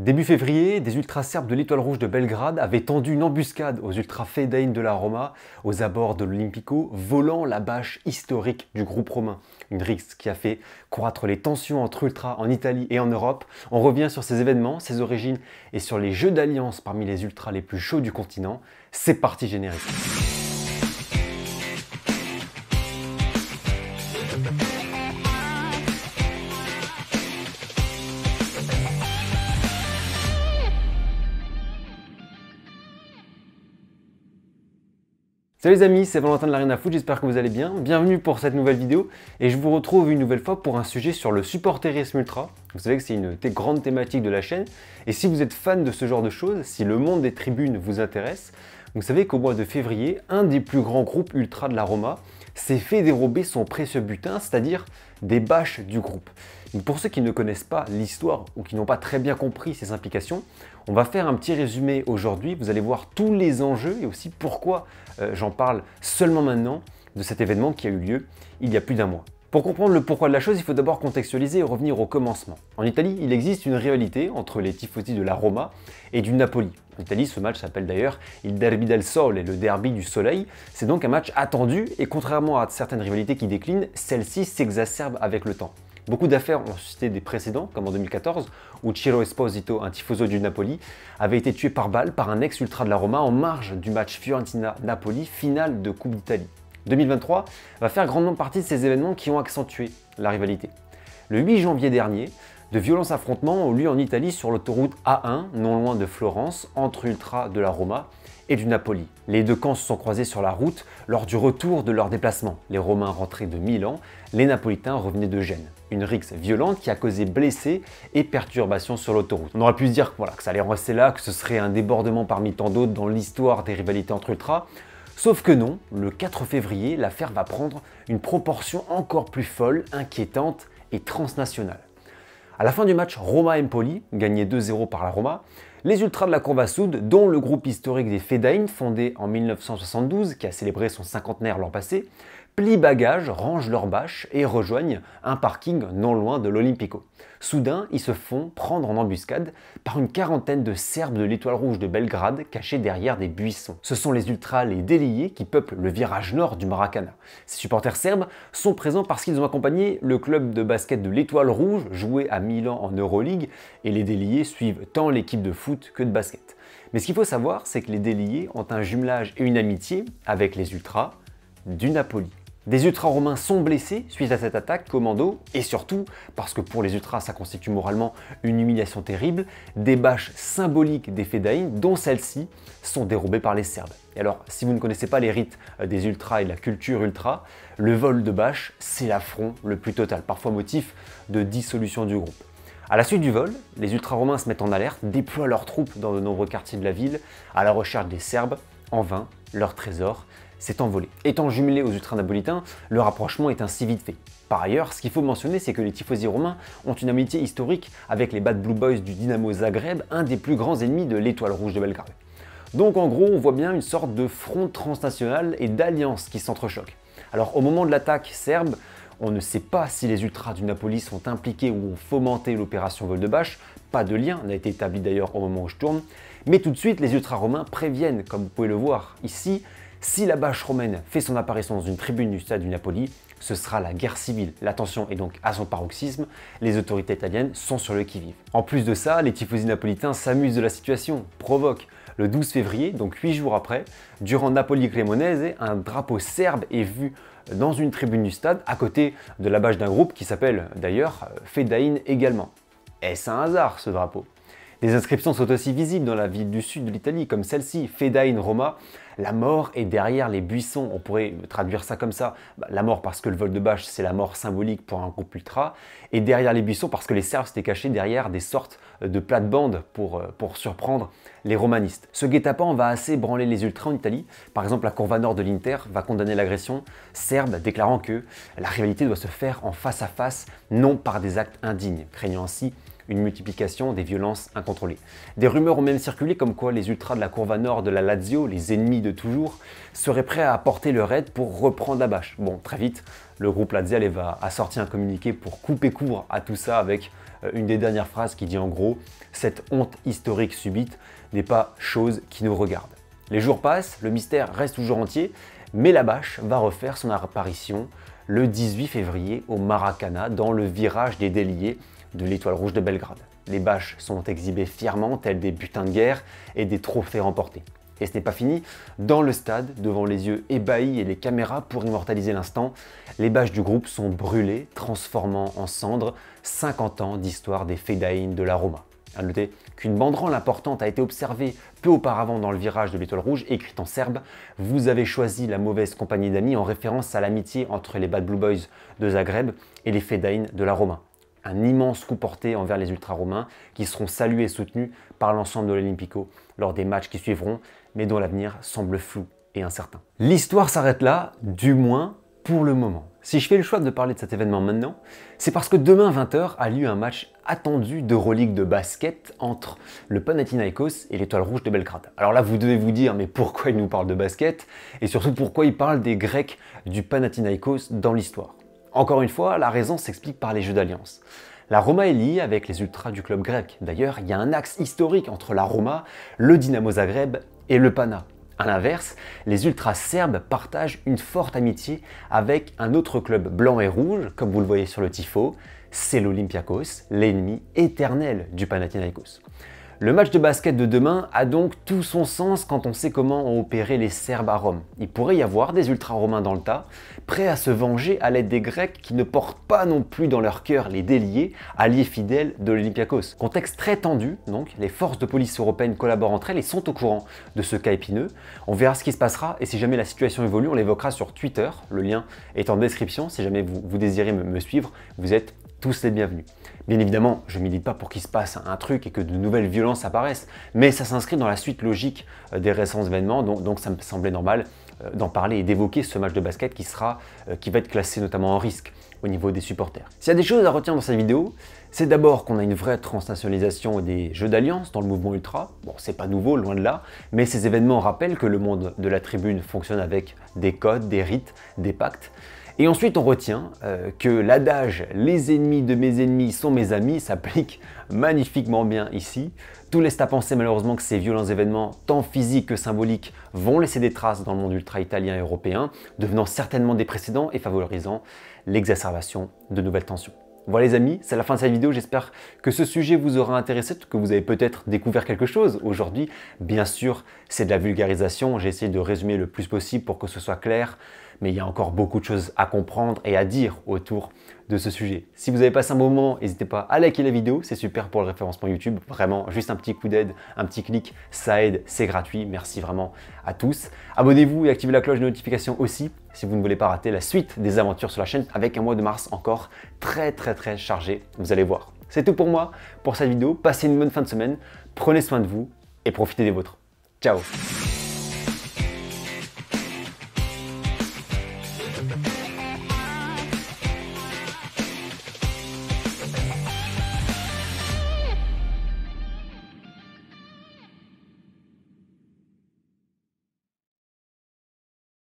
Début février, des ultras serbes de l'Étoile Rouge de Belgrade avaient tendu une embuscade aux ultras Fedain de la Roma aux abords de l'Olimpico, volant la bâche historique du groupe romain. Une rixe qui a fait croître les tensions entre ultras en Italie et en Europe. On revient sur ces événements, ses origines et sur les jeux d'alliance parmi les ultras les plus chauds du continent. C'est parti générique. Salut les amis, c'est Valentin de l'Arena Foot, j'espère que vous allez bien. Bienvenue pour cette nouvelle vidéo et je vous retrouve une nouvelle fois pour un sujet sur le supporterisme ultra. Vous savez que c'est une grande thématique de la chaîne et si vous êtes fan de ce genre de choses, si le monde des tribunes vous intéresse, vous savez qu'au mois de février, un des plus grands groupes ultra de la Roma s'est fait dérober son précieux butin, c'est-à-dire des bâches du groupe. Et pour ceux qui ne connaissent pas l'histoire ou qui n'ont pas très bien compris ses implications, on va faire un petit résumé aujourd'hui. Vous allez voir tous les enjeux et aussi pourquoi j'en parle seulement maintenant de cet événement qui a eu lieu il y a plus d'un mois. Pour comprendre le pourquoi de la chose, il faut d'abord contextualiser et revenir au commencement. En Italie, il existe une rivalité entre les tifosi de la Roma et du Napoli. En Italie, ce match s'appelle d'ailleurs il Derby del Sole, le derby du soleil. C'est donc un match attendu et contrairement à certaines rivalités qui déclinent, celle-ci s'exacerbe avec le temps. Beaucoup d'affaires ont suscité des précédents, comme en 2014, où Ciro Esposito, un tifoso du Napoli, avait été tué par balle par un ex-ultra de la Roma en marge du match Fiorentina-Napoli, finale de Coupe d'Italie. 2023 va faire grandement partie de ces événements qui ont accentué la rivalité. Le 8 janvier dernier, de violents affrontements ont lieu en Italie sur l'autoroute A1, non loin de Florence, entre ultras de la Roma et du Napoli. Les deux camps se sont croisés sur la route lors du retour de leur déplacement. Les Romains rentraient de Milan, les Napolitains revenaient de Gênes. Une rixe violente qui a causé blessés et perturbations sur l'autoroute. On aurait pu se dire que ça allait rester là, que ce serait un débordement parmi tant d'autres dans l'histoire des rivalités entre ultras. Sauf que non, le 4 février, l'affaire va prendre une proportion encore plus folle, inquiétante et transnationale. À la fin du match Roma-Empoli, gagné 2-0 par la Roma, les ultras de la Curva Sud, dont le groupe historique des Fedain, fondé en 1972, qui a célébré son cinquantenaire l'an passé, plient bagages, rangent leurs bâches et rejoignent un parking non loin de l'Olimpico. Soudain, ils se font prendre en embuscade par une quarantaine de Serbes de l'Étoile Rouge de Belgrade cachés derrière des buissons. Ce sont les ultras, les déliés, qui peuplent le virage nord du Maracana. Ces supporters serbes sont présents parce qu'ils ont accompagné le club de basket de l'Étoile Rouge, joué à Milan en Euroleague, et les déliés suivent tant l'équipe de foot que de basket. Mais ce qu'il faut savoir, c'est que les déliés ont un jumelage et une amitié avec les ultras du Napoli. Des ultras romains sont blessés suite à cette attaque commando et surtout, parce que pour les ultras ça constitue moralement une humiliation terrible, des bâches symboliques des Fedain, dont celles-ci, sont dérobées par les Serbes. Et alors, si vous ne connaissez pas les rites des ultras et la culture ultra, le vol de bâches, c'est l'affront le plus total, parfois motif de dissolution du groupe. À la suite du vol, les ultras romains se mettent en alerte, déploient leurs troupes dans de nombreux quartiers de la ville à la recherche des Serbes. En vain, leur trésor s'est envolé. Étant jumelé aux ultras napolitains, le rapprochement est ainsi vite fait. Par ailleurs, ce qu'il faut mentionner, c'est que les tifosi romains ont une amitié historique avec les Bad Blue Boys du Dynamo Zagreb, un des plus grands ennemis de l'Étoile Rouge de Belgrade. Donc en gros, on voit bien une sorte de front transnational et d'alliance qui s'entrechoquent. Alors au moment de l'attaque serbe, on ne sait pas si les ultras du Napoli sont impliqués ou ont fomenté l'opération vol de bâche, pas de lien n'a été établi d'ailleurs au moment où je tourne, mais tout de suite les ultras romains préviennent, comme vous pouvez le voir ici, si la bâche romaine fait son apparition dans une tribune du stade du Napoli, ce sera la guerre civile. La tension est donc à son paroxysme, les autorités italiennes sont sur le qui-vive. En plus de ça, les tifosi napolitains s'amusent de la situation, provoquent. Le 12 février, donc 8 jours après, durant Napoli-Cremonese, un drapeau serbe est vu dans une tribune du stade, à côté de la bâche d'un groupe qui s'appelle d'ailleurs Fedain également. Est-ce un hasard ce drapeau? Des inscriptions sont aussi visibles dans la ville du sud de l'Italie, comme celle-ci, Fedain Roma. La mort est derrière les buissons, on pourrait traduire ça comme ça. La mort parce que le vol de bâche, c'est la mort symbolique pour un groupe ultra. Et derrière les buissons parce que les Serbes s'étaient cachés derrière des sortes de plates-bandes pour surprendre les romanistes. Ce guet-apens va assez branler les ultras en Italie. Par exemple, la Curva Nord de l'Inter va condamner l'agression serbe, déclarant que la rivalité doit se faire en face à face, non par des actes indignes, craignant ainsi une multiplication des violences incontrôlées. Des rumeurs ont même circulé comme quoi les ultras de la Curva Nord de la Lazio, les ennemis de toujours, seraient prêts à apporter leur aide pour reprendre la bâche. Bon, très vite, le groupe laziale a sorti un communiqué pour couper court à tout ça avec une des dernières phrases qui dit en gros « Cette honte historique subite n'est pas chose qui nous regarde ». Les jours passent, le mystère reste toujours entier, mais la bâche va refaire son apparition le 18 février au Maracana, dans le virage des déliés de l'Étoile Rouge de Belgrade. Les bâches sont exhibées fièrement, tels des butins de guerre et des trophées remportés. Et ce n'est pas fini, dans le stade, devant les yeux ébahis et les caméras pour immortaliser l'instant, les bâches du groupe sont brûlées, transformant en cendres 50 ans d'histoire des Fedayeen de la Roma. À noter qu'une banderole importante a été observée peu auparavant dans le virage de l'Étoile Rouge, écrite en serbe « Vous avez choisi la mauvaise compagnie d'amis » en référence à l'amitié entre les Bad Blue Boys de Zagreb et les Fedayeen de la Roma. Un immense coup porté envers les ultra-romains qui seront salués et soutenus par l'ensemble de l'Olympico lors des matchs qui suivront, mais dont l'avenir semble flou et incertain. L'histoire s'arrête là, du moins pour le moment. Si je fais le choix de parler de cet événement maintenant, c'est parce que demain 20 h a lieu un match attendu d'Euroleague de basket entre le Panathinaikos et l'Étoile Rouge de Belgrade. Alors là, vous devez vous dire, mais pourquoi il nous parle de basket? Et surtout, pourquoi il parle des Grecs du Panathinaikos dans l'histoire? Encore une fois, la raison s'explique par les jeux d'alliance. La Roma est liée avec les ultras du club grec. D'ailleurs, il y a un axe historique entre la Roma, le Dynamo Zagreb et le Pana. A l'inverse, les ultras serbes partagent une forte amitié avec un autre club blanc et rouge, comme vous le voyez sur le tifo, c'est l'Olympiakos, l'ennemi éternel du Panathinaikos. Le match de basket de demain a donc tout son sens quand on sait comment ont opéré les Serbes à Rome. Il pourrait y avoir des ultra-romains dans le tas, prêts à se venger à l'aide des Grecs qui ne portent pas non plus dans leur cœur les déliés, alliés fidèles de l'Olympiakos. Contexte très tendu, donc les forces de police européennes collaborent entre elles et sont au courant de ce cas épineux. On verra ce qui se passera et si jamais la situation évolue, on l'évoquera sur Twitter. Le lien est en description. Si jamais vous désirez me suivre, vous êtes tous les bienvenus. Bien évidemment, je ne milite pas pour qu'il se passe un truc et que de nouvelles violences apparaissent, mais ça s'inscrit dans la suite logique des récents événements, donc ça me semblait normal d'en parler et d'évoquer ce match de basket qui va être classé notamment en risque au niveau des supporters. S'il y a des choses à retenir dans cette vidéo, c'est d'abord qu'on a une vraie transnationalisation des jeux d'alliance dans le mouvement ultra. Bon, c'est pas nouveau, loin de là, mais ces événements rappellent que le monde de la tribune fonctionne avec des codes, des rites, des pactes. Et ensuite, on retient que l'adage « les ennemis de mes ennemis sont mes amis » s'applique magnifiquement bien ici. Tout laisse à penser malheureusement que ces violents événements, tant physiques que symboliques, vont laisser des traces dans le monde ultra-italien et européen, devenant certainement des précédents et favorisant l'exacerbation de nouvelles tensions. Voilà les amis, c'est la fin de cette vidéo, j'espère que ce sujet vous aura intéressé, que vous avez peut-être découvert quelque chose aujourd'hui. Bien sûr, c'est de la vulgarisation, j'ai essayé de résumer le plus possible pour que ce soit clair, mais il y a encore beaucoup de choses à comprendre et à dire autour de ce sujet. Si vous avez passé un bon moment, n'hésitez pas à liker la vidéo, c'est super pour le référencement YouTube, vraiment juste un petit coup d'aide, un petit clic, ça aide, c'est gratuit, merci vraiment à tous. Abonnez-vous et activez la cloche de notification aussi si vous ne voulez pas rater la suite des aventures sur la chaîne avec un mois de mars encore très chargé, vous allez voir. C'est tout pour moi pour cette vidéo, passez une bonne fin de semaine, prenez soin de vous et profitez des vôtres. Ciao!